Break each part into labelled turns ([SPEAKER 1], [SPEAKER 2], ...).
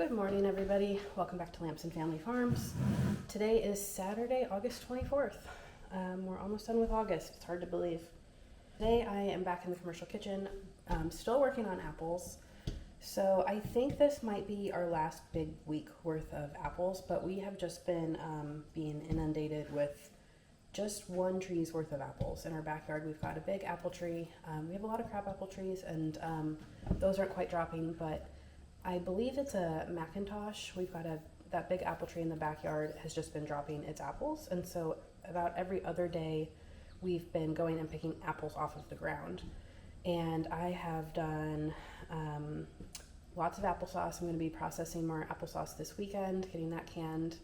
[SPEAKER 1] Good morning, everybody. Welcome back to Lamson Family Farms. Today is Saturday, August 24th. We're almost done with August. It's hard to believe. Today I am back in the commercial kitchen, still working on apples. So I think this might be our last big week worth of apples, but we have just been being inundated with just one tree's worth of apples. In our backyard, we've got a big apple tree. We have a lot of crab apple trees, and those aren't quite dropping, but I believe it's a Macintosh. We've got that big apple tree in the backyard has just been dropping its apples, and so about every other day we've been going and picking apples off of the ground. And I have done lots of applesauce. I'm going to be processing more applesauce this weekend, getting that canned.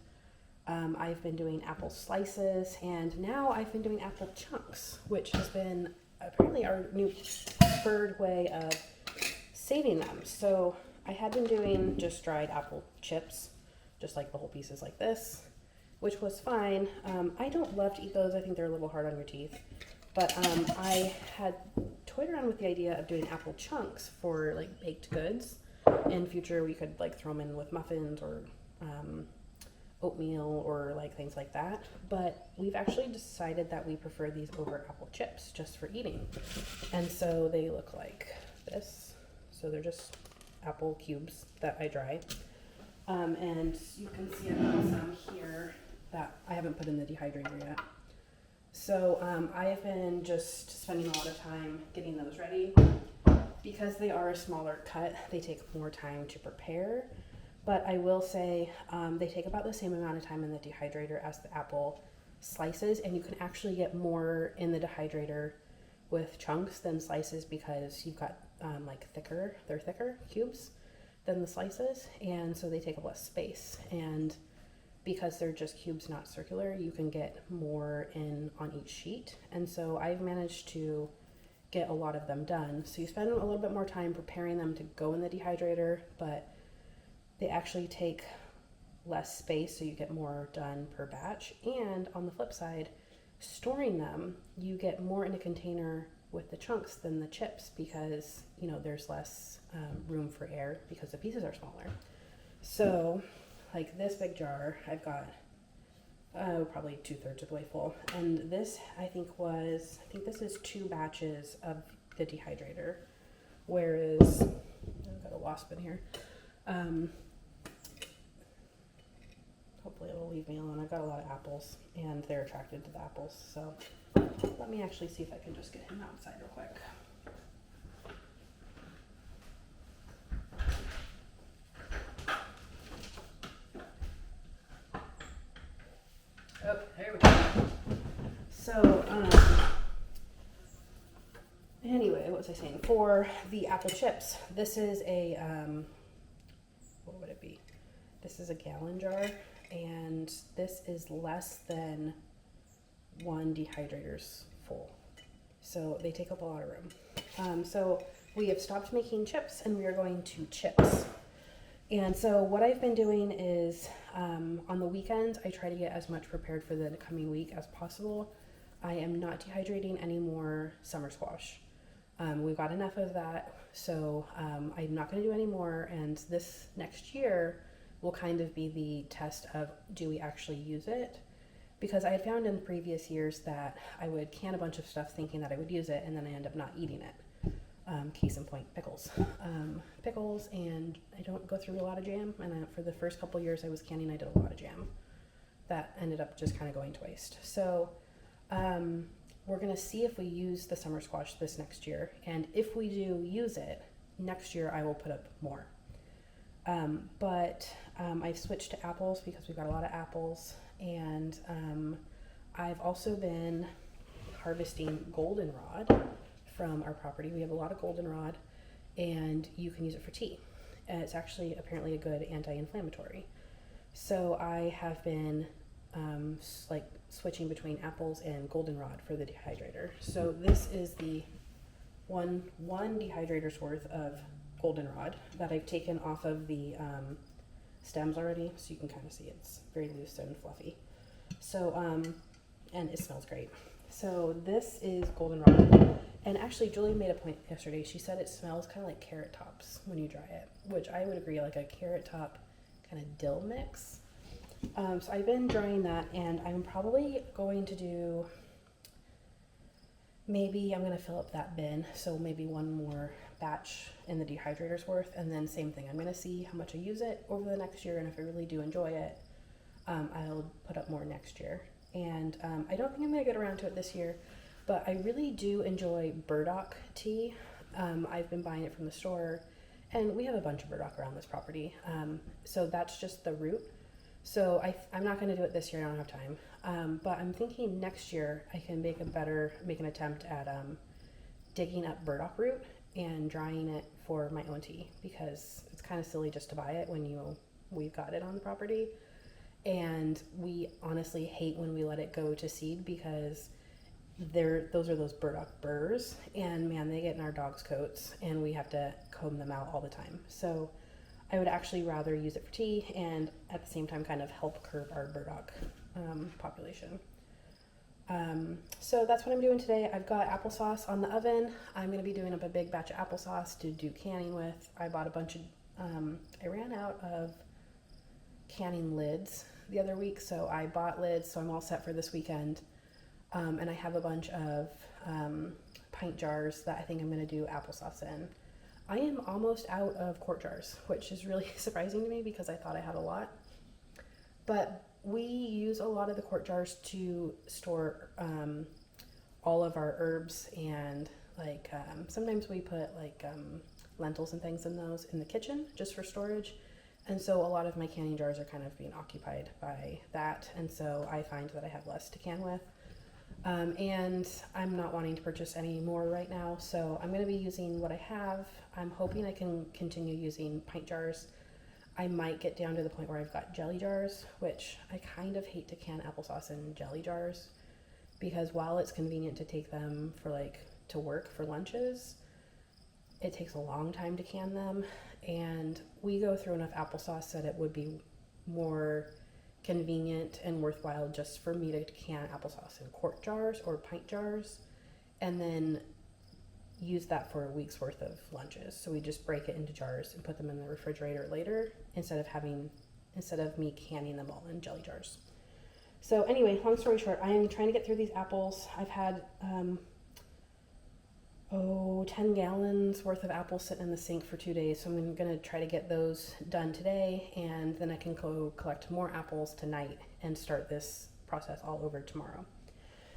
[SPEAKER 1] I've been doing apple slices, and now I've been doing apple chunks, which has been apparently our new preferred way of saving them. So I had been doing just dried apple chips, just like the whole pieces like this, which was fine. I don't love to eat those. I think they're a little hard on your teeth. But I had toyed around with the idea of doing apple chunks for like baked goods. In future, we could like throw them in with muffins or oatmeal or like things like that. But we've actually decided that we prefer these over apple chips just for eating. And so they look like this. So they're just apple cubes that I dry. And you can see I've got some here that I haven't put in the dehydrator yet. So I have been just spending a lot of time getting those ready. Because they are a smaller cut, they take more time to prepare. But I will say they take about the same amount of time in the dehydrator as the apple slices, and you can actually get more in the dehydrator with chunks than slices because you've got they're thicker cubes than the slices, and so they take up less space. And because they're just cubes, not circular, you can get more in on each sheet. And so I've managed to get a lot of them done. So you spend a little bit more time preparing them to go in the dehydrator, but they actually take less space, so you get more done per batch. And on the flip side, storing them, you get more in a container with the chunks than the chips because there's less room for air because the pieces are smaller. So like this big jar, I've got probably 2/3 of the way full, and this I think this is 2 batches of the dehydrator, whereas I've got a wasp in here. Hopefully it'll leave me alone. I've got a lot of apples and they're attracted to the apples, so let me actually see if I can just get him outside real quick. Oh, there we go. So, anyway, what was I saying? For the apple chips, this is a, what would it be? This is a gallon jar, and this is less than 1 dehydrator's full. So they take up a lot of room. So we have stopped making chips and we are going to chips. And so what I've been doing is on the weekends, I try to get as much prepared for the coming week as possible. I am not dehydrating any more summer squash. We've got enough of that, so I'm not going to do any more. And this next year will kind of be the test of, do we actually use it? Because I had found in previous years that I would can a bunch of stuff thinking that I would use it, and then I end up not eating it. Case in point, pickles. Pickles, and I don't go through a lot of jam, and for the first couple years I was canning, I did a lot of jam. That ended up just kind of going to waste. So we're going to see if we use the summer squash this next year, and if we do use it, next year I will put up more. But I've switched to apples because we've got a lot of apples, and I've also been harvesting goldenrod from our property. We have a lot of goldenrod, and you can use it for tea. It's actually apparently a good anti-inflammatory. So I have been switching between apples and goldenrod for the dehydrator. So this is the one dehydrator's worth of goldenrod that I've taken off of the stems already, so you can kind of see it's very loose and fluffy. So and it smells great. So this is goldenrod, and actually Julie made a point yesterday. She said it smells kind of like carrot tops when you dry it, which I would agree. Like a carrot top kind of dill mix. So I've been drying that, and I'm probably going to do, maybe I'm going to fill up that bin, so maybe one more batch in the dehydrator's worth, and then same thing, I'm going to see how much I use it over the next year, and if I really do enjoy it, I'll put up more next year. And I don't think I'm going to get around to it this year, but I really do enjoy burdock tea. I've been buying it from the store, and we have a bunch of burdock around this property, so that's just the root. So I'm not going to do it this year, I don't have time, but I'm thinking next year I can make an attempt at digging up burdock root and drying it for my own tea, because it's kind of silly just to buy it when we've got it on the property. And we honestly hate when we let it go to seed, because those are those burdock burrs, and man, they get in our dogs' coats and we have to comb them out all the time. So I would actually rather use it for tea and at the same time kind of help curb our burdock population. So that's what I'm doing today. I've got applesauce on the oven. I'm going to be doing up a big batch of applesauce to do canning with. I bought a bunch of, I ran out of canning lids the other week, so I bought lids, so I'm all set for this weekend. And I have a bunch of pint jars that I think I'm going to do applesauce in. I am almost out of quart jars, which is really surprising to me because I thought I had a lot. But we use a lot of the quart jars to store all of our herbs, and like sometimes we put like lentils and things in those in the kitchen just for storage. And so a lot of my canning jars are kind of being occupied by that, and so I find that I have less to can with. And I'm not wanting to purchase any more right now, so I'm going to be using what I have. I'm hoping I can continue using pint jars. I might get down to the point where I've got jelly jars, which I kind of hate to can applesauce in jelly jars, because while it's convenient to take them to work for lunches, it takes a long time to can them, and we go through enough applesauce that it would be more convenient and worthwhile just for me to can applesauce in quart jars or pint jars, and then use that for a week's worth of lunches. So we just break it into jars and put them in the refrigerator later, instead of me canning them all in jelly jars. So anyway, long story short, I am trying to get through these apples. I've had 10 gallons worth of apples sitting in the sink for 2 days. So I'm going to try to get those done today, and then I can go collect more apples tonight and start this process all over tomorrow.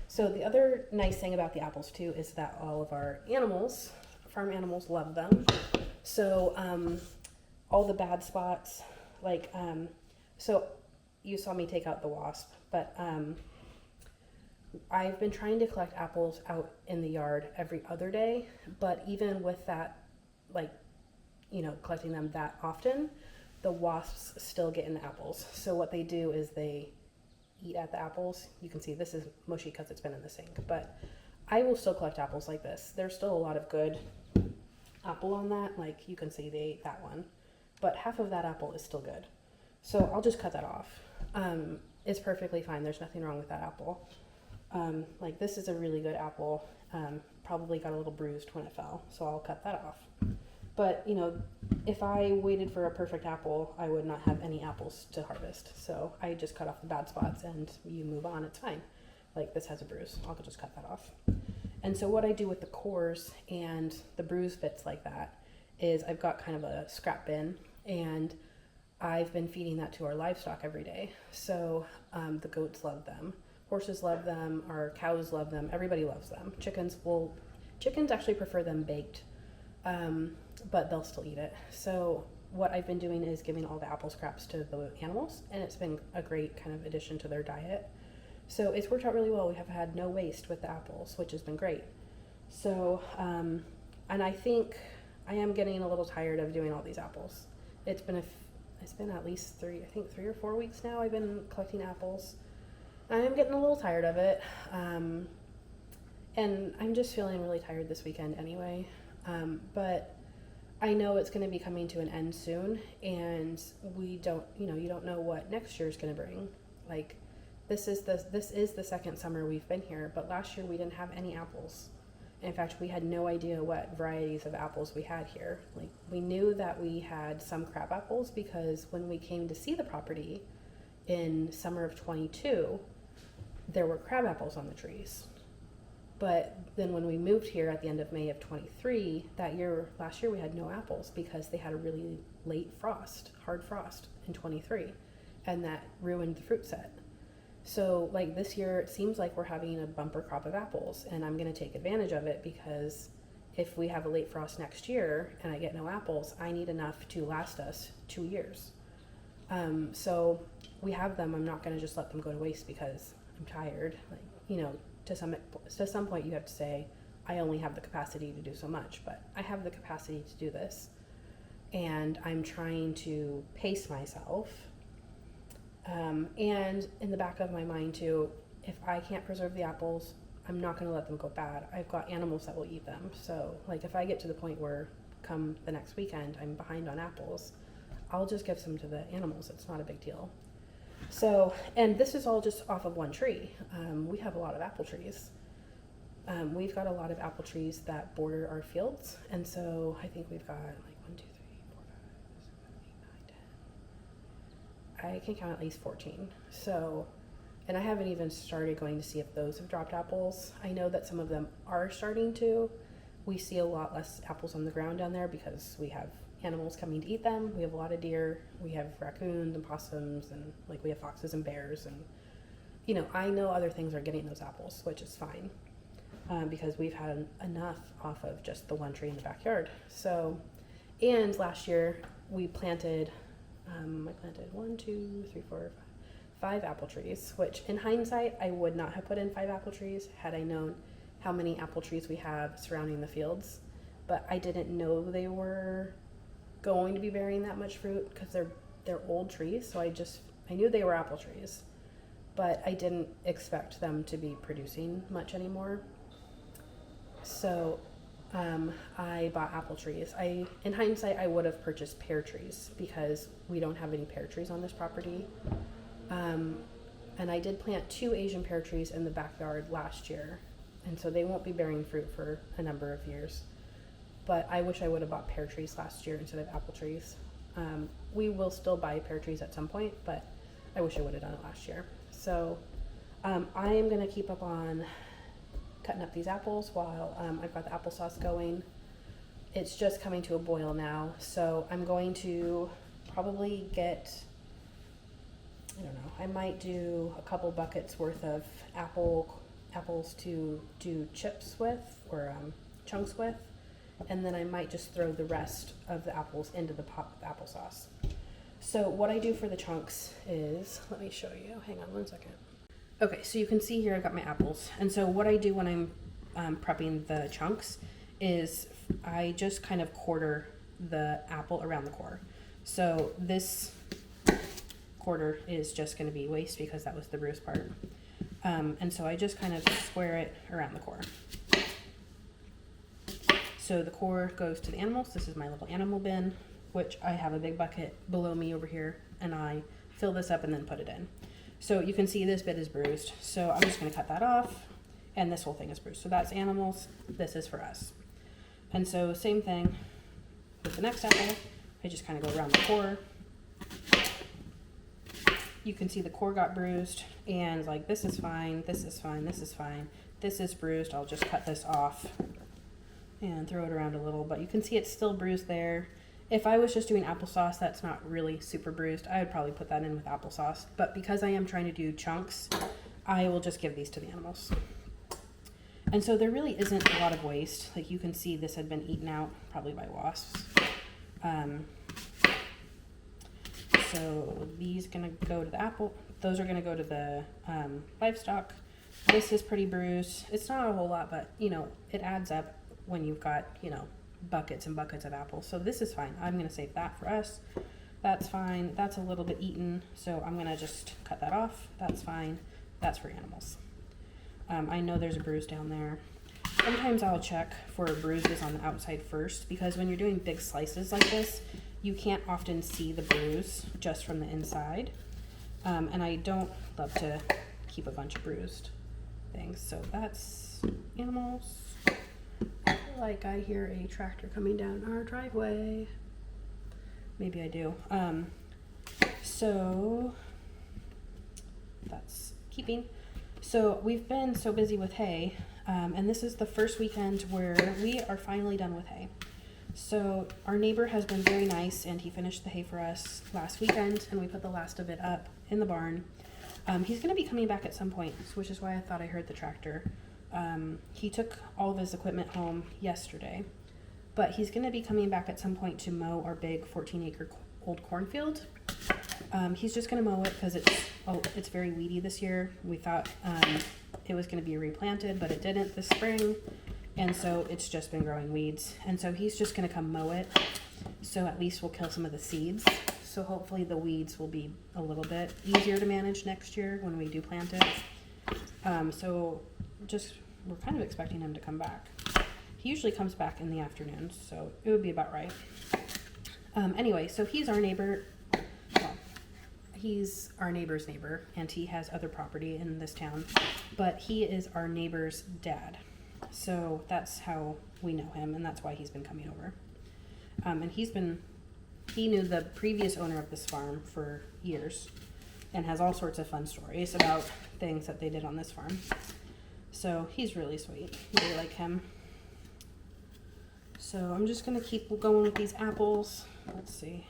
[SPEAKER 1] So the other nice thing about the apples too is that all of our animals, farm animals, love them. So all the bad spots, so you saw me take out the wasp, but I've been trying to collect apples out in the yard every other day, but even with that, collecting them that often, the wasps still get in the apples. So what they do is they eat at the apples. You can see this is mushy because it's been in the sink, but I will still collect apples like this. There's still a lot of good apple on that. Like you can see they ate that one, but half of that apple is still good. So I'll just cut that off. It's perfectly fine. There's nothing wrong with that apple. This is a really good apple, probably got a little bruised when it fell, so I'll cut that off. But, if I waited for a perfect apple, I would not have any apples to harvest. So I just cut off the bad spots and you move on, it's fine. Like this has a bruise, I'll just cut that off. And so what I do with the cores and the bruise bits like that is I've got kind of a scrap bin, and I've been feeding that to our livestock every day. So the goats love them. Horses love them, our cows love them, everybody loves them. Chickens actually prefer them baked, but they'll still eat it. So what I've been doing is giving all the apple scraps to the animals, and it's been a great kind of addition to their diet. So it's worked out really well. We have had no waste with the apples, which has been great. So, and I think I am getting a little tired of doing all these apples. It's been at least 3 or 4 weeks now I've been collecting apples. I am getting a little tired of it, and I'm just feeling really tired this weekend anyway, but I know it's going to be coming to an end soon, and you don't know what next year is going to bring. Like, this is the second summer we've been here, but last year we didn't have any apples, In fact, we had no idea what varieties of apples we had here. Like, we knew that we had some crab apples because when we came to see the property in summer of 22, there were crab apples on the trees. But then when we moved here at the end of May of 23, last year we had no apples because they had a really late frost, hard frost in 23, and that ruined the fruit set. So like this year, it seems like we're having a bumper crop of apples, and I'm going to take advantage of it because if we have a late frost next year and I get no apples, I need enough to last us 2 years. So we have them. I'm not going to just let them go to waste because I'm tired. Like, you know, to some point you have to say, I only have the capacity to do so much, but I have the capacity to do this. And I'm trying to pace myself. And in the back of my mind too, if I can't preserve the apples, I'm not going to let them go bad. I've got animals that will eat them. So like if I get to the point where come the next weekend, I'm behind on apples, I'll just give some to the animals. It's not a big deal. So, and this is all just off of one tree. We have a lot of apple trees. We've got a lot of apple trees that border our fields. And so I think we've got like 1, 2, 3, 4, 5, 6, 7, 8, 9, 10. I can count at least 14. So, and I haven't even started going to see if those have dropped apples. I know that some of them are starting to. We see a lot less apples on the ground down there because we have animals coming to eat them. We have a lot of deer. We have raccoons and possums, and like we have foxes and bears, and you know, I know other things are getting those apples, which is fine because we've had enough off of just the one tree in the backyard. So, and last year we planted, I planted 1, 2, 3, 4, 5 apple trees, which in hindsight I would not have put in 5 apple trees had I known how many apple trees we have surrounding the fields. But I didn't know they were going to be bearing that much fruit because they're old trees. So I knew they were apple trees, but I didn't expect them to be producing much anymore. So I bought apple trees. In hindsight, I would have purchased pear trees because we don't have any pear trees on this property. And I did plant 2 Asian pear trees in the backyard last year, and so they won't be bearing fruit for a number of years. But I wish I would have bought pear trees last year instead of apple trees. We will still buy pear trees at some point, but I wish I would have done it last year. So I am going to keep up on cutting up these apples while I've got the applesauce going. It's just coming to a boil now, so I'm going to probably get, I don't know, I might do a couple buckets worth of apples to do chips with or chunks with, and then I might just throw the rest of the apples into the pot with applesauce. So what I do for the chunks is, let me show you, hang on one second. Okay, so you can see here I've got my apples, and so what I do when I'm prepping the chunks is I just kind of quarter the apple around the core. So this quarter is just going to be waste because that was the bruised part. And so I just kind of square it around the core. So the core goes to the animals. This is my little animal bin, which I have a big bucket below me over here, and I fill this up and then put it in. So you can see this bit is bruised. So I'm just going to cut that off, and this whole thing is bruised. So that's animals. This is for us. And so same thing with the next apple. I just kind of go around the core. You can see the core got bruised, and like this is fine, this is fine, this is fine, this is bruised. I'll just cut this off and throw it around a little, but you can see it's still bruised there. If I was just doing applesauce, that's not really super bruised. I would probably put that in with applesauce, but because I am trying to do chunks, I will just give these to the animals. And so there really isn't a lot of waste. Like you can see this had been eaten out probably by wasps. So these gonna go to the apple. Those are gonna go to the livestock. This is pretty bruised. It's not a whole lot, but you know, it adds up when you've got, you know, buckets and buckets of apples. So this is fine. I'm gonna save that for us. That's fine. That's a little bit eaten, so I'm gonna just cut that off. That's fine. That's for animals. I know there's a bruise down there. Sometimes I'll check for bruises on the outside first, because when you're doing big slices like this, you can't often see the bruise just from the inside. And I don't love to keep a bunch of bruised things. So that's animals. like I hear a tractor coming down our driveway. Maybe I do. So that's keeping. So we've been so busy with hay, and this is the first weekend where we are finally done with hay. So our neighbor has been very nice, and he finished the hay for us last weekend, and we put the last of it up in the barn. He's going to be coming back at some point, which is why I thought I heard the tractor. He took all of his equipment home yesterday, but he's going to be coming back at some point to mow our big 14-acre old cornfield. He's just going to mow it because it's very weedy this year. We thought it was going to be replanted, but it didn't this spring, and so it's just been growing weeds. And so he's just going to come mow it, so at least we'll kill some of the seeds. So hopefully the weeds will be a little bit easier to manage next year when we do plant it. So we're kind of expecting him to come back. He usually comes back in the afternoons, so it would be about right. Anyway, so he's our neighbor. Well, he's our neighbor's neighbor, and he has other property in this town, but he is our neighbor's dad. So that's how we know him, and that's why he's been coming over. And he knew the previous owner of this farm for years and has all sorts of fun stories about things that they did on this farm. So he's really sweet. Really like him. So I'm just going to keep going with these apples. Let's see.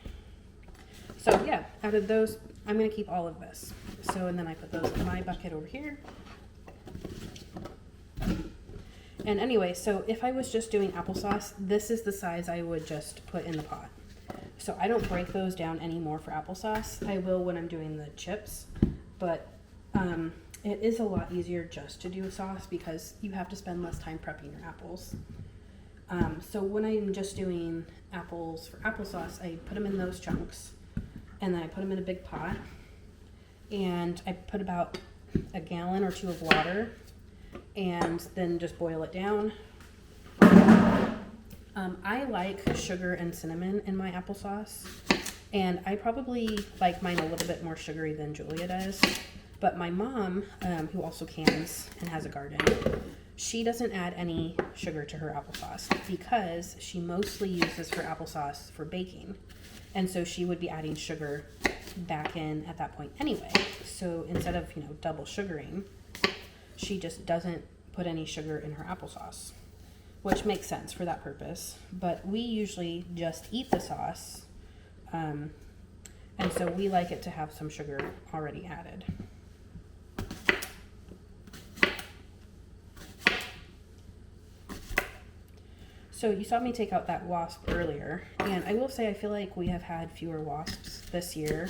[SPEAKER 1] So yeah, out of those, I'm going to keep all of this. So, and then I put those in my bucket over here. And anyway, so if I was just doing applesauce, this is the size I would just put in the pot. So I don't break those down anymore for applesauce. I will when I'm doing the chips, but it is a lot easier just to do a sauce because you have to spend less time prepping your apples. So when I'm just doing apples for applesauce, I put them in those chunks, and then I put them in a big pot, and I put about a gallon or two of water, and then just boil it down. I like sugar and cinnamon in my applesauce, and I probably like mine a little bit more sugary than Julia does. But my mom, who also cans and has a garden, she doesn't add any sugar to her applesauce because she mostly uses her applesauce for baking. And so she would be adding sugar back in at that point anyway. So instead of, double sugaring, she just doesn't put any sugar in her applesauce, which makes sense for that purpose. But we usually just eat the sauce, and so we like it to have some sugar already added. So you saw me take out that wasp earlier, and I will say I feel like we have had fewer wasps this year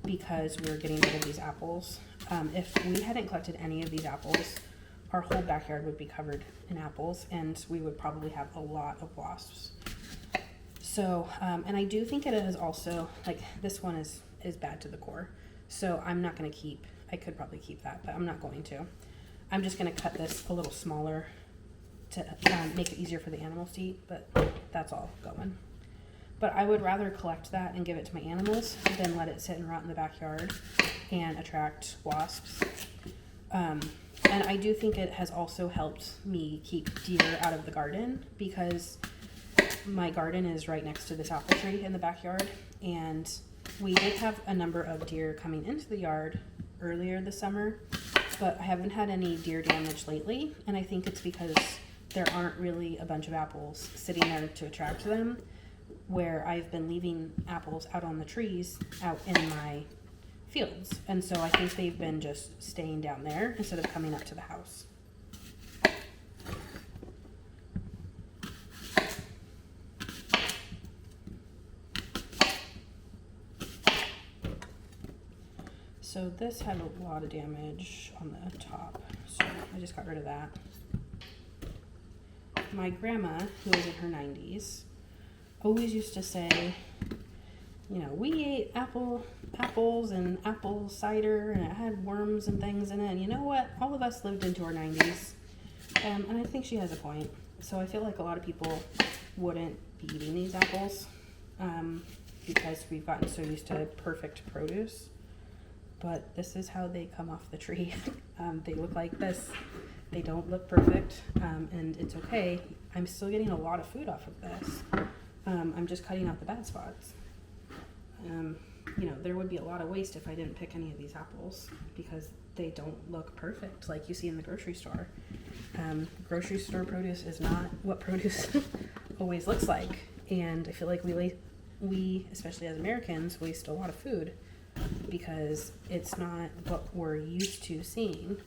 [SPEAKER 1] because we're getting rid of these apples. If we hadn't collected any of these apples, our whole backyard would be covered in apples, and we would probably have a lot of wasps. So, and I do think it is also, like, this one is bad to the core. So I'm not going to keep, I could probably keep that, but I'm not going to. I'm just going to cut this a little smaller to make it easier for the animals to eat, but that's all going. But I would rather collect that and give it to my animals than let it sit and rot in the backyard and attract wasps. And I do think it has also helped me keep deer out of the garden because my garden is right next to this apple tree in the backyard, and we did have a number of deer coming into the yard earlier this summer, but I haven't had any deer damage lately, and I think it's because there aren't really a bunch of apples sitting there to attract them, where I've been leaving apples out on the trees out in my fields. And so I think they've been just staying down there instead of coming up to the house. So this had a lot of damage on the top, so I just got rid of that. My grandma, who was in her 90s, always used to say, we ate apples and apple cider, and it had worms and things in it. And you know what? All of us lived into our 90s, and I think she has a point. So I feel like a lot of people wouldn't be eating these apples because we've gotten so used to perfect produce. But this is how they come off the tree. They look like this. They don't look perfect, and it's okay. I'm still getting a lot of food off of this. I'm just cutting out the bad spots. You know, there would be a lot of waste if I didn't pick any of these apples because they don't look perfect like you see in the grocery store. Grocery store produce is not what produce always looks like, and I feel like we, especially as Americans, waste a lot of food because it's not what we're used to seeing.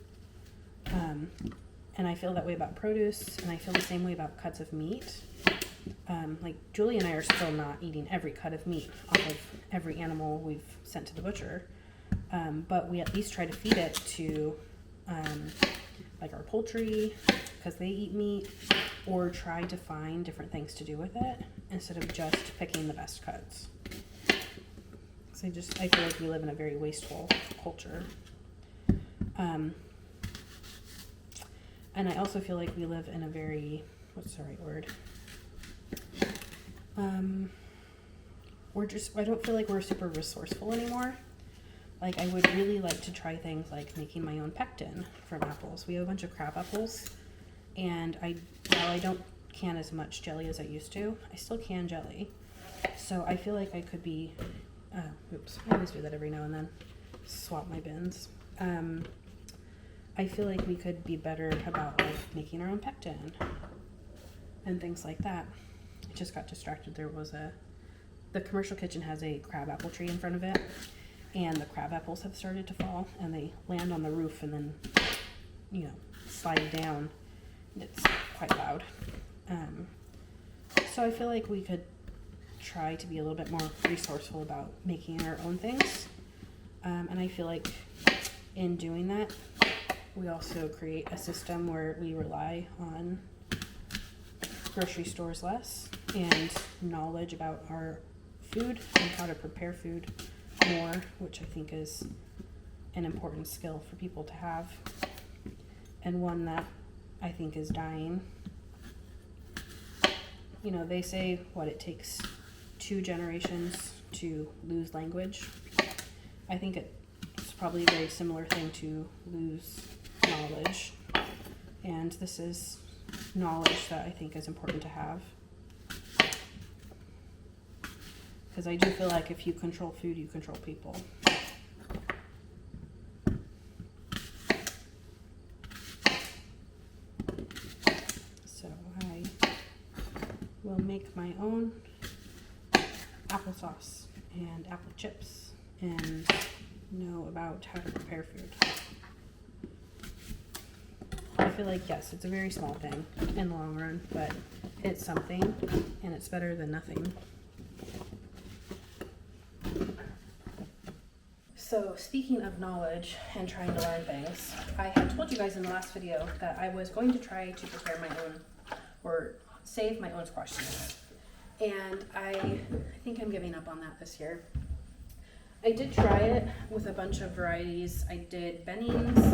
[SPEAKER 1] And I feel that way about produce, and I feel the same way about cuts of meat. Like Julie and I are still not eating every cut of meat off of every animal we've sent to the butcher, but we at least try to feed it to like our poultry because they eat meat, or try to find different things to do with it instead of just picking the best cuts. So I feel like we live in a very wasteful culture. And I also feel like we live in a very, what's the right word? I don't feel like we're super resourceful anymore. Like, I would really like to try things like making my own pectin from apples. We have a bunch of crab apples, and while I don't can as much jelly as I used to, I still can jelly. So I feel like I could be, oops, I always do that every now and then, swap my bins. I feel like we could be better about like making our own pectin and things like that. I just got distracted. The commercial kitchen has a crab apple tree in front of it, and the crab apples have started to fall, and they land on the roof and then, you know, slide down. It's quite loud. So I feel like we could try to be a little bit more resourceful about making our own things. And I feel like in doing that, we also create a system where we rely on grocery stores less, and knowledge about our food and how to prepare food more, which I think is an important skill for people to have, and one that I think is dying. You know, they say it takes 2 generations to lose language. I think it's probably a very similar thing to lose knowledge, and this is knowledge that I think is important to have, because I do feel like if you control food, you control people. So I will make my own applesauce and apple chips and know about how to prepare food. I feel like, yes, it's a very small thing in the long run, but it's something, and it's better than nothing. So speaking of knowledge and trying to learn things, I had told you guys in the last video that I was going to try to prepare my own, or save my own squash seeds. And I think I'm giving up on that this year. I did try it with a bunch of varieties. I did Benning's,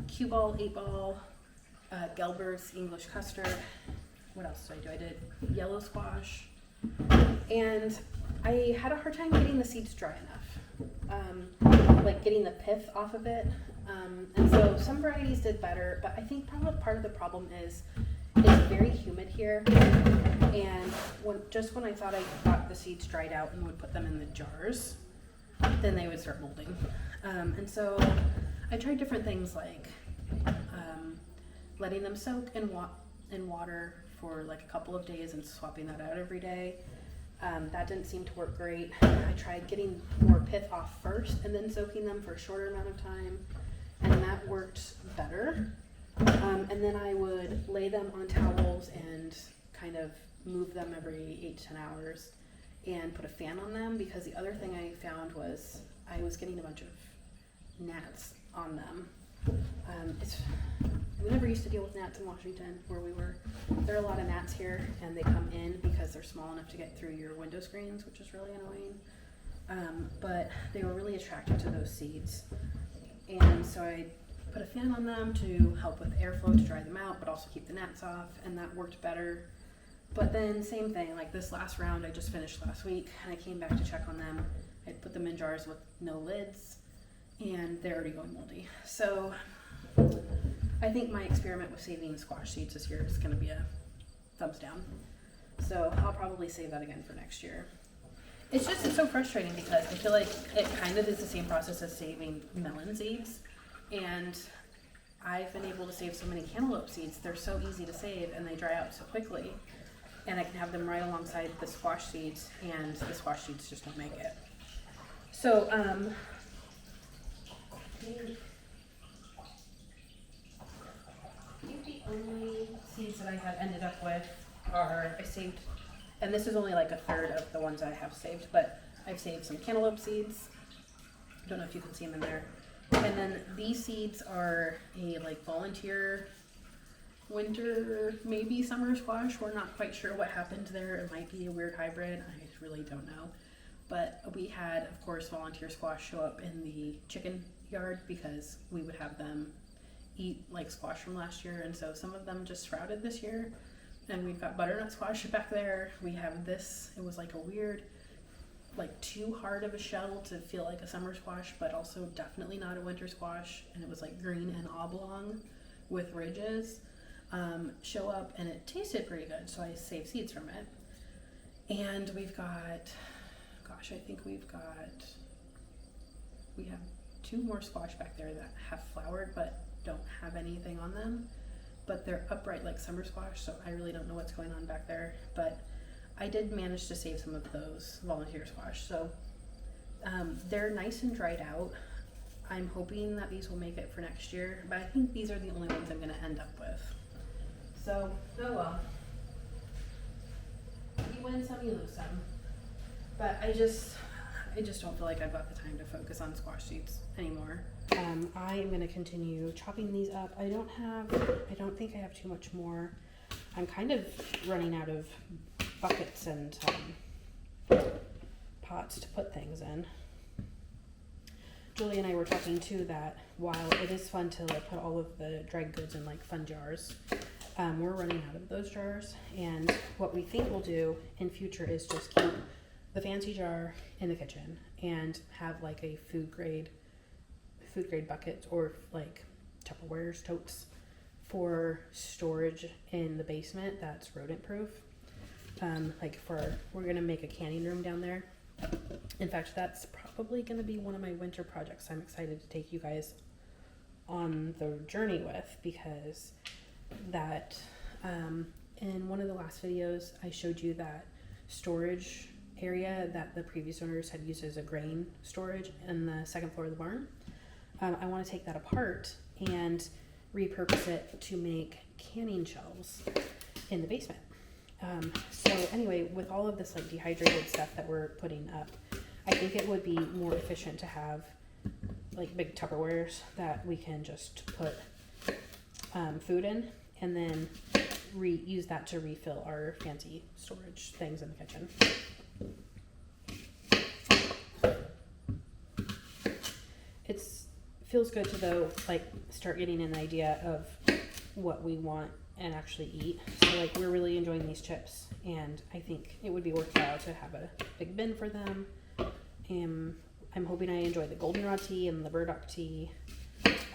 [SPEAKER 1] cue ball, 8-ball, Gelber's English custard. What else did I do? I did yellow squash. And I had a hard time getting the seeds dry enough, like getting the pith off of it. And so some varieties did better, but I think probably part of the problem is it's very humid here. And when I thought I got the seeds dried out and would put them in the jars, then they would start molding. And so I tried different things like letting them soak in water for like a couple of days and swapping that out every day. That didn't seem to work great. I tried getting more pith off first and then soaking them for a shorter amount of time, and that worked better. And then I would lay them on towels and kind of move them every 8 to 10 hours and put a fan on them, because the other thing I found was I was getting a bunch of gnats on them. We never used to deal with gnats in Washington where we were. There are a lot of gnats here, and they come in because they're small enough to get through your window screens, which is really annoying. But they were really attracted to those seeds. And so I put a fan on them to help with airflow to dry them out, but also keep the gnats off, and that worked better. But then same thing, like this last round I just finished last week, and I came back to check on them. I put them in jars with no lids, and they're already going moldy. So I think my experiment with saving squash seeds this year is going to be a thumbs down. So I'll probably save that again for next year. It's so frustrating because I feel like it kind of is the same process as saving melon seeds. And I've been able to save so many cantaloupe seeds. They're so easy to save and they dry out so quickly. And I can have them right alongside the squash seeds, and the squash seeds just don't make it. So, the only seeds that I had ended up with are, I saved, and this is only like a third of the ones I have saved, but I've saved some cantaloupe seeds. I don't know if you can see them in there. And then these seeds are a like volunteer winter, maybe summer squash. We're not quite sure what happened there. It might be a weird hybrid. I really don't know. But we had, of course, volunteer squash show up in the chicken yard because we would have them eat like squash from last year. And so some of them just sprouted this year. And we've got butternut squash back there. We have this. It was like a weird, like too hard of a shell to feel like a summer squash, but also definitely not a winter squash. And it was like green and oblong with ridges. Show up, and it tasted pretty good, so I saved seeds from it. And we've got, gosh, I think we have 2 more squash back there that have flowered but don't have anything on them, but they're upright like summer squash, so I really don't know what's going on back there. But I did manage to save some of those volunteer squash, so they're nice and dried out. I'm hoping that these will make it for next year, but I think these are the only ones I'm going to end up with. So, oh well. You win some, you lose some. But I just don't feel like I've got the time to focus on squash seeds anymore. I am going to continue chopping these up. I don't think I have too much more. I'm kind of running out of buckets and pots to put things in. Julie and I were talking too that while it is fun to like put all of the dried goods in like fun jars, we're running out of those jars, and what we think we'll do in future is just keep the fancy jar in the kitchen and have like a food grade bucket or like Tupperware's totes for storage in the basement that's rodent proof. We're gonna make a canning room down there. In fact, that's probably gonna be one of my winter projects I'm excited to take you guys on the journey with, because that in one of the last videos I showed you that storage area that the previous owners had used as a grain storage in the second floor of the barn. I want to take that apart and repurpose it to make canning shelves in the basement. So anyway, with all of this like dehydrated stuff that we're putting up, I think it would be more efficient to have like big Tupperwares that we can just put food in, and then use that to refill our fancy storage things in the kitchen. Feels good to though like start getting an idea of what we want and actually eat. So like we're really enjoying these chips, and I think it would be worthwhile to have a big bin for them. I'm hoping I enjoy the goldenrod tea and the burdock tea.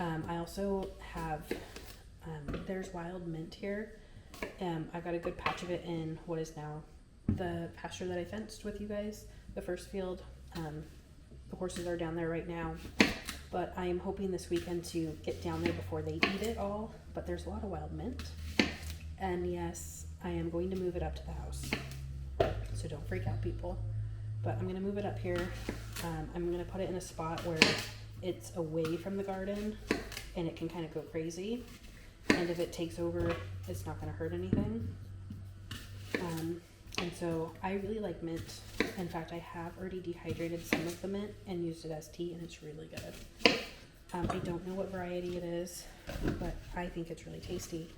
[SPEAKER 1] I also have there's wild mint here. I got a good patch of it in what is now the pasture that I fenced with you guys, the first field. The horses are down there right now, but I am hoping this weekend to get down there before they eat it all. But there's a lot of wild mint, and yes, I am going to move it up to the house, so don't freak out, people. But I'm going to move it up here. I'm going to put it in a spot where it's away from the garden and it can kind of go crazy, and if it takes over, it's not going to hurt anything. And so I really like mint. In fact, I have already dehydrated some of the mint and used it as tea, and it's really good. I don't know what variety it is, but I think it's really tasty,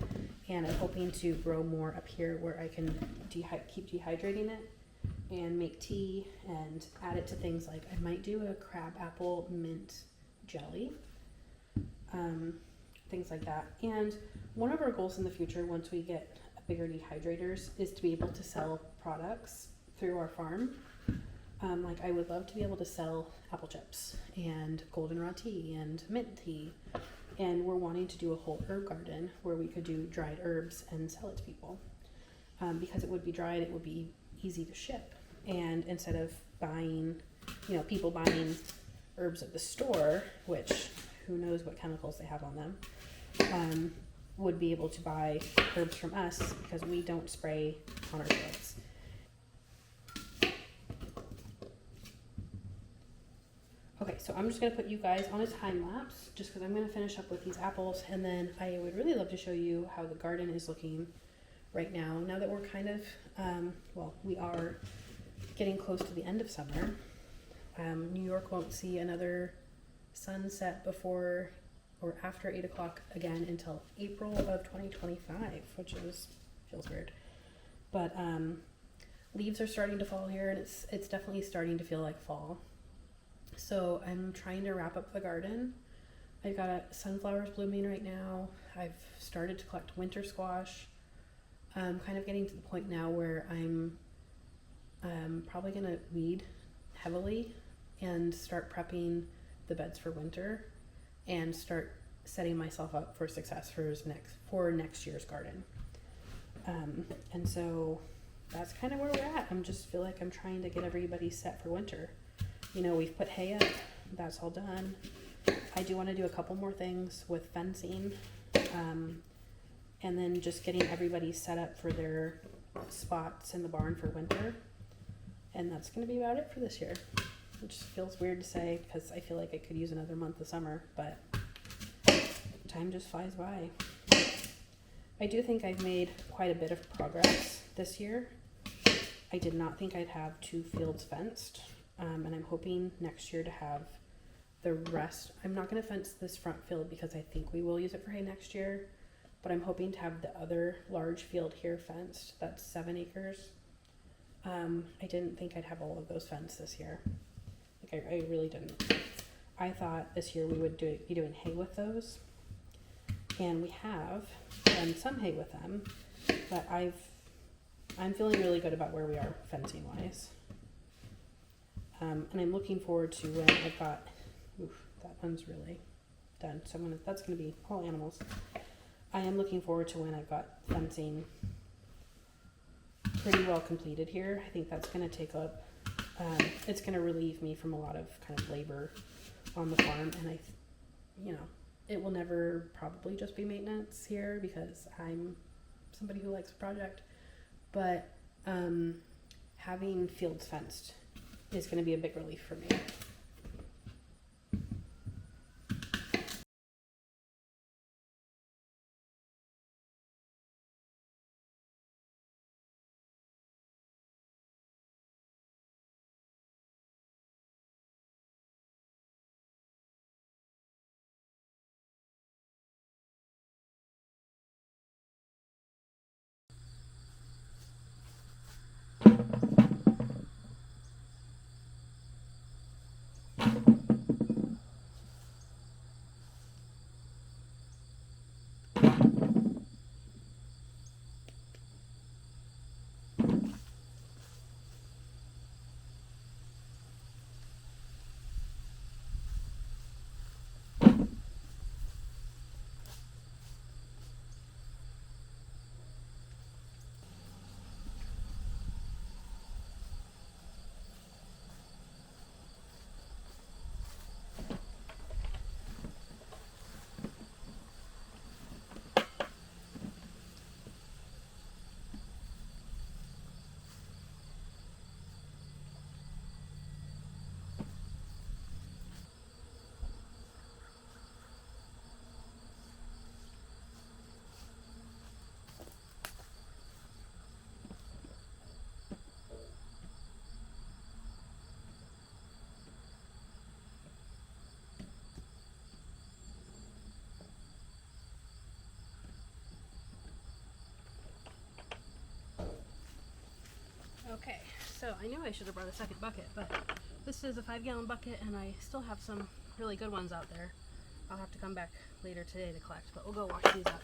[SPEAKER 1] and I'm hoping to grow more up here where I can keep dehydrating it and make tea and add it to things like I might do a crab apple mint jelly, things like that. And one of our goals in the future, once we get bigger dehydrators, is to be able to sell products through our farm. Like I would love to be able to sell apple chips and goldenrod tea and mint tea and we're wanting to do a whole herb garden where we could do dried herbs and sell it to people. Because it would be dried, it would be easy to ship. And instead of buying, people buying herbs at the store, which who knows what chemicals they have on them, would be able to buy herbs from us because we don't spray on our fields. Okay, so I'm just going to put you guys on a time lapse just because I'm going to finish up with these apples, and then I would really love to show you how the garden is looking right now. Now that we're kind of, we are getting close to the end of summer. New York won't see another sunset before or after 8 o'clock again until April of 2025, which feels weird. But leaves are starting to fall here, and it's definitely starting to feel like fall. So I'm trying to wrap up the garden. I've got sunflowers blooming right now. I've started to collect winter squash. I'm kind of getting to the point now where I'm probably going to weed heavily and start prepping the beds for winter and start setting myself up for success for next year's garden. And so that's kind of where we're at. I'm just feel like I'm trying to get everybody set for winter. We've put hay up, that's all done. I do want to do a couple more things with fencing, and then just getting everybody set up for their spots in the barn for winter. And that's going to be about it for this year, which feels weird to say because I feel like I could use another month of summer, but time just flies by. I do think I've made quite a bit of progress this year. I did not think I'd have 2 fields fenced. And I'm hoping next year to have the rest. I'm not going to fence this front field because I think we will use it for hay next year, but I'm hoping to have the other large field here fenced. That's 7 acres. I didn't think I'd have all of those fenced this year. I really didn't. I thought this year we would be doing hay with those, and we have done some hay with them, but I'm feeling really good about where we are fencing wise. And I'm looking forward to when I've got, that one's really done. So that's going to be all animals. I am looking forward to when I've got fencing pretty well completed here. I think that's going to take up, it's going to relieve me from a lot of kind of labor on the farm. And it will never probably just be maintenance here because I'm somebody who likes a project. But having fields fenced is going to be a big relief for me. Okay, so I knew I should have brought a second bucket, but this is a 5-gallon bucket and I still have some really good ones out there. I'll have to come back later today to collect, but we'll go wash these up.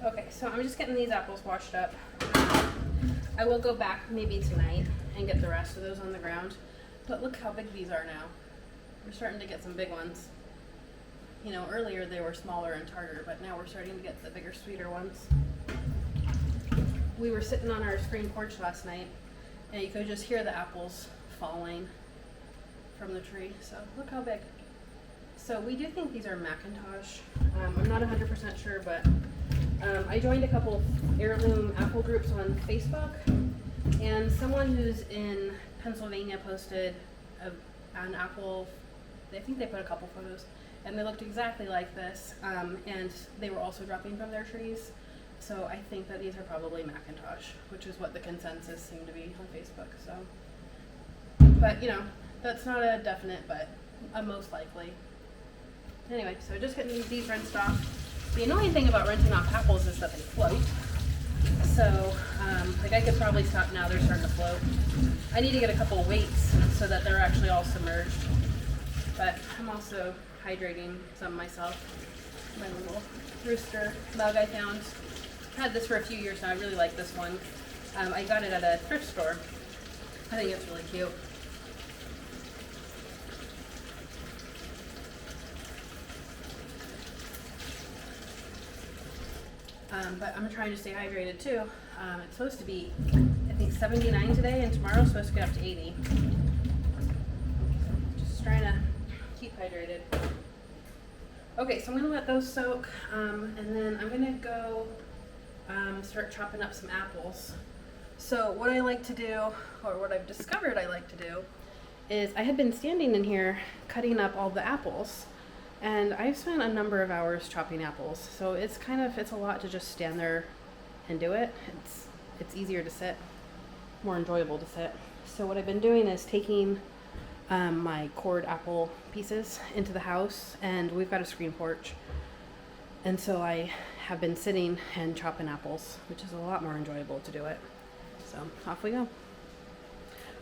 [SPEAKER 1] Okay, so I'm just getting these apples washed up. I will go back maybe tonight and get the rest of those on the ground. But look how big these are now. We're starting to get some big ones. You know, earlier they were smaller and tartar, but now we're starting to get the bigger, sweeter ones. We were sitting on our screen porch last night, and you could just hear the apples falling from the tree. So look how big. So we do think these are McIntosh. I'm not 100% sure, but I joined a couple heirloom apple groups on Facebook, and someone who's in Pennsylvania posted an apple. I think they put a couple photos, and they looked exactly like this, and they were also dropping from their trees. So I think that these are probably McIntosh, which is what the consensus seemed to be on Facebook. So, but you know, that's not a definite, but a most likely. Anyway, so just getting these rinsed off. The annoying thing about rinsing off apples is that they float. So, like I could probably stop now, they're starting to float. I need to get a couple weights so that they're actually all submerged. But I'm also hydrating some myself. My little rooster mug I found. I've had this for a few years now, I really like this one. I got it at a thrift store. I think it's really cute. But I'm trying to stay hydrated too. It's supposed to be, I think, 79 today, and tomorrow's supposed to get up to 80. Just trying to keep hydrated. Okay, so I'm gonna let those soak, and then I'm gonna go start chopping up some apples. So what I like to do, or what I've discovered I like to do, is I had been standing in here cutting up all the apples. And I've spent a number of hours chopping apples, so it's a lot to just stand there and do it. It's easier to sit, more enjoyable to sit. So what I've been doing is taking my cord apple pieces into the house, and we've got a screen porch. And so I have been sitting and chopping apples, which is a lot more enjoyable to do it. So off we go.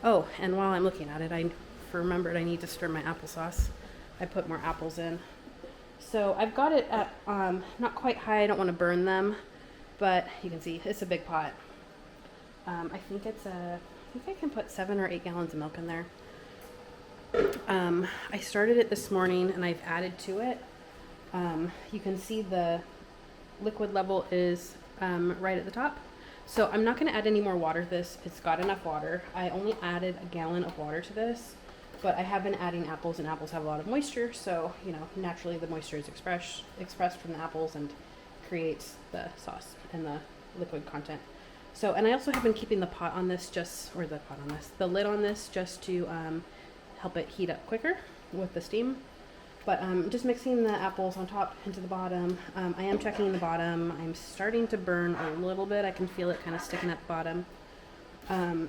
[SPEAKER 1] Oh, and while I'm looking at it, I remembered I need to stir my applesauce. I put more apples in. So I've got it at not quite high, I don't want to burn them, but you can see it's a big pot. I think I can put 7 or 8 gallons of milk in there. I started it this morning and I've added to it. You can see the liquid level is right at the top. So I'm not going to add any more water to this. It's got enough water. I only added a gallon of water to this. But I have been adding apples, and apples have a lot of moisture, so, you know, naturally the moisture is expressed from the apples and creates the sauce and the liquid content. So, and I also have been keeping the the lid on this just to help it heat up quicker with the steam. But just mixing the apples on top into the bottom. I am checking the bottom. I'm starting to burn a little bit. I can feel it kind of sticking at the bottom.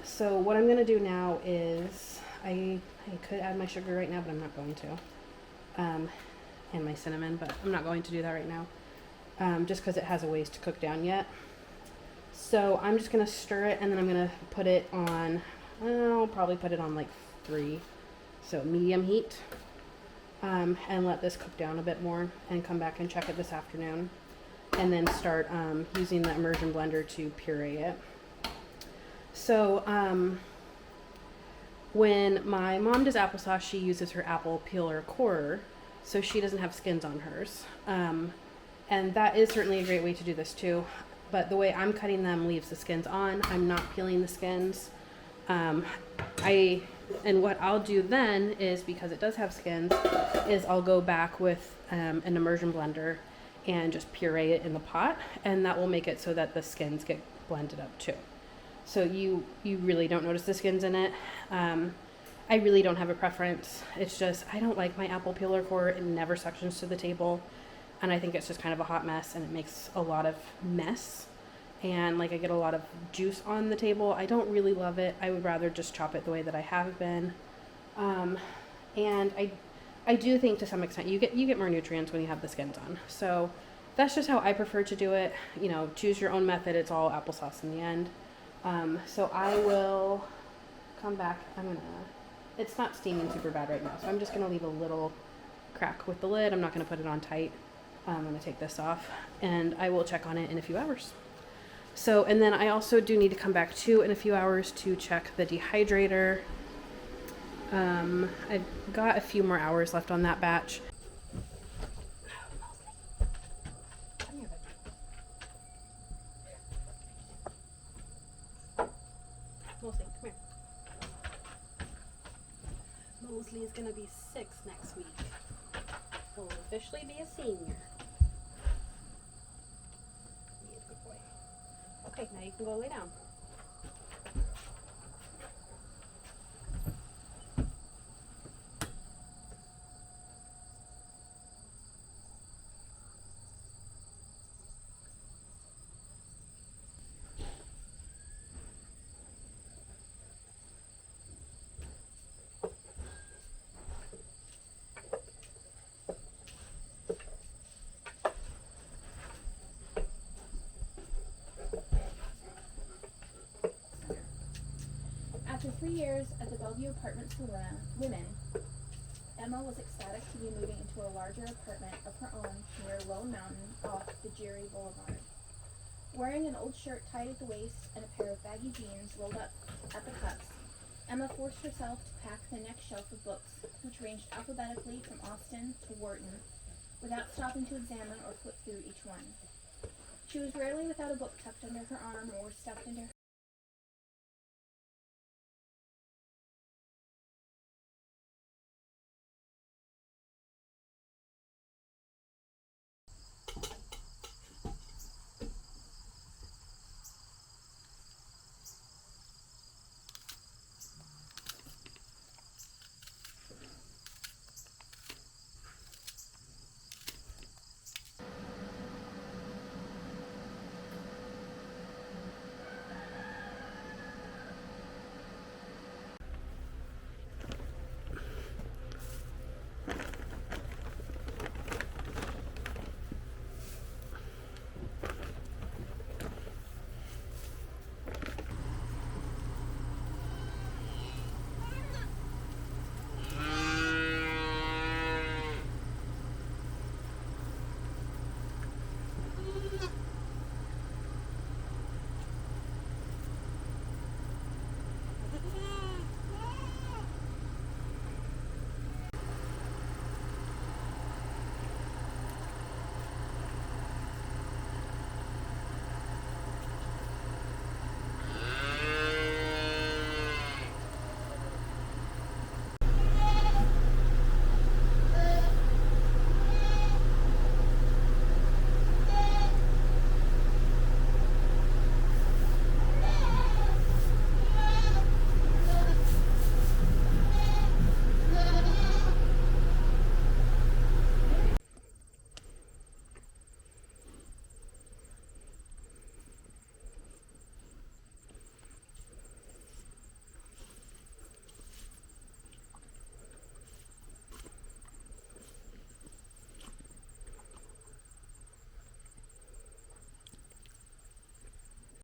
[SPEAKER 1] So what I'm going to do now is I could add my sugar right now, but I'm not going to. And my cinnamon, but I'm not going to do that right now. Just because it has a ways to cook down yet. So I'm just going to stir it, and then I'm going to put it on, I'll probably put it on like 3. So medium heat. And let this cook down a bit more and come back and check it this afternoon. And then start using the immersion blender to puree it. So, when my mom does applesauce, she uses her apple peeler corer, so she doesn't have skins on hers. And that is certainly a great way to do this too. But the way I'm cutting them leaves the skins on. I'm not peeling the skins. And what I'll do then is, because it does have skins, is I'll go back with an immersion blender and just puree it in the pot, and that will make it so that the skins get blended up too. So you really don't notice the skins in it. I really don't have a preference. It's just, I don't like my apple peeler corer. It never suctions to the table. And I think it's just kind of a hot mess, and it makes a lot of mess. And like I get a lot of juice on the table. I don't really love it. I would rather just chop it the way that I have been. And I do think to some extent you get more nutrients when you have the skins on. So that's just how I prefer to do it. You know, choose your own method. It's all applesauce in the end. So I will come back. It's not steaming super bad right now, so I'm just gonna leave a little crack with the lid. I'm not gonna put it on tight. I'm gonna take this off and I will check on it in a few hours. So, and then I also do need to come back too in a few hours to check the dehydrator. I've got a few more hours left on that batch. Mosley, come here. Mosley is gonna be 6 next week. Will officially be a senior. Be a good boy. Okay, now you can go lay down.
[SPEAKER 2] After 3 years at the Bellevue Apartments for Women, Emma was ecstatic to be moving into a larger apartment of her own near Lone Mountain off the Geary Boulevard. Wearing an old shirt tied at the waist and a pair of baggy jeans rolled up at the cuffs, Emma forced herself to pack the next shelf of books, which ranged alphabetically from Austen to Wharton, without stopping to examine or flip through each one. She was rarely without a book tucked under her arm or stuffed into